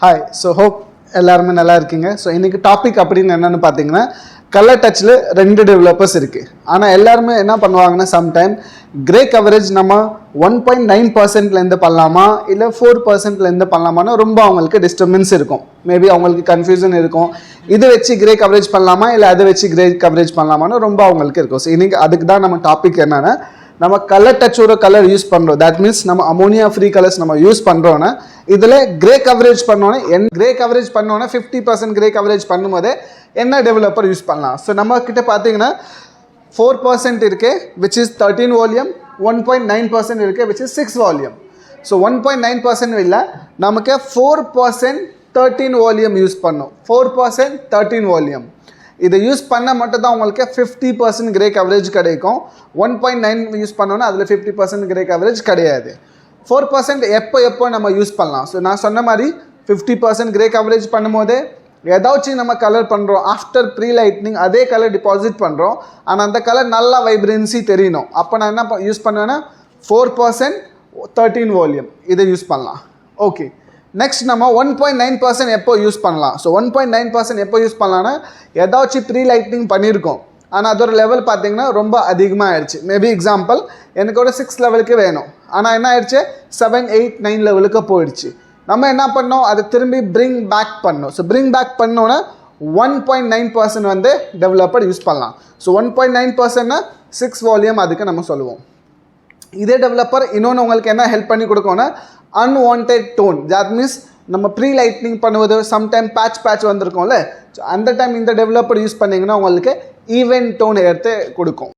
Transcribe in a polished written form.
Hi so hope எல்லாருமே நல்லா இருக்கீங்க. ஸோ இன்றைக்கி டாபிக் அப்படின்னு என்னென்னு பார்த்தீங்கன்னா, கலர் டச்சில் 2 டெவலப்பர்ஸ் இருக்குது. ஆனால் எல்லாருமே என்ன பண்ணுவாங்கன்னா, சம்டைம் கிரே கவரேஜ் நம்ம 1.9%லேருந்து பண்ணலாமா இல்லை 4%லேருந்து பண்ணலாமான்னு ரொம்ப அவங்களுக்கு டிஸ்டர்பன்ஸ் இருக்கும். மேபி அவங்களுக்கு கன்ஃபியூஷன் இருக்கும், இது வச்சு கிரே கவரேஜ் பண்ணலாமா இல்லை அதை வச்சு கிரே கவரேஜ் பண்ணலாமான்னு ரொம்ப அவங்களுக்கு இருக்கும். ஸோ இன்றைக்கி அதுக்கு தான் நம்ம டாபிக் என்னென்னா, நம்ம கலர் டச்சோட கலர் யூஸ் பண்ணுறோம். தட் மீன்ஸ் நம்ம அமோனியா ஃப்ரீ கலர்ஸ் நம்ம யூஸ் பண்ணுறோன்னா இதில் கிரே கவரேஜ் பண்ணோன்னே கிரே கவரேஜ் பண்ணோன்னே 50% கிரே கவரேஜ் பண்ணும்போதே என்ன டெவலப்பர் யூஸ் பண்ணலாம். ஸோ நம்ம கிட்ட பார்த்தீங்கன்னா 4% இருக்கு விச் இஸ் 13 வால்யூம், 1.9% இருக்கு விச் இஸ் 6 வால்யூம். ஸோ 1.9% இல்லை, நமக்கு 4% 13 வால்யூம் யூஸ் பண்ணோம். 4% 13 வால்யூம் இதை யூஸ் பண்ண மட்டும் தான் உங்களுக்கு 50% கிரே கவரேஜ் கிடைக்கும். 1.9 யூஸ் பண்ணோன்னா அதில் 50% கிரே கவரேஜ் கிடையாது. 4% எப்போ நம்ம யூஸ் பண்ணலாம். ஸோ நான் சொன்ன மாதிரி 50% கிரே கவரேஜ் பண்ணும்போது ஏதாச்சும் நம்ம கலர் பண்ணுறோம், ஆஃப்டர் ப்ரீ லைட்னிங் அதே கலர் டிபாசிட் பண்ணுறோம், ஆனால் அந்த கலர் நல்லா வைப்ரன்சி தெரியணும். அப்போ நான் என்ன யூஸ் பண்ணுவேன்னா 4% 13 வால்யூம் இதை யூஸ் பண்ணலாம். ஓகே, நெக்ஸ்ட் நம்ம 1.9% எப்போ யூஸ் பண்ணலாம். ஸோ 1.9% எப்போ யூஸ் பண்ணலான்னா, ஏதாச்சும் ப்ரீ லைட்னிங் பண்ணியிருக்கோம் ஆனால் அதோட லெவல் பார்த்தீங்கன்னா ரொம்ப அதிகமாக ஆயிடுச்சு. மேபி எக்ஸாம்பிள் எனக்கு ஒரு 6 லெவலுக்கு வேணும், ஆனால் என்ன ஆயிடுச்சு 7, 8, 9 லெவலுக்கு போயிடுச்சு. நம்ம என்ன பண்ணோம், அதை திரும்பி பிரிங் பேக் பண்ணோம். ஸோ பிரிங் பேக் பண்ணோன்னா 1.9% வந்து டெவலப்பர் யூஸ் பண்ணலாம். ஸோ 1.9%னா 6 வால்யூம் அதுக்கு நம்ம சொல்லுவோம். இதே டெவலப்பர் இன்னொன்று உங்களுக்கு என்ன ஹெல்ப் பண்ணி கொடுக்கோன்னா, அன்வான்ட் டோன். தட் மீன்ஸ் நம்ம ப்ரீ லைட்னிங் பண்ணுவது சம்டைம் பேட்ச் வந்திருக்கோம்ல, அந்த டைம் இந்த டெவலப்பர் யூஸ் பண்ணிங்கன்னா உங்களுக்கு ஈவென்ட் டோன் எடுத்து கொடுக்கும்.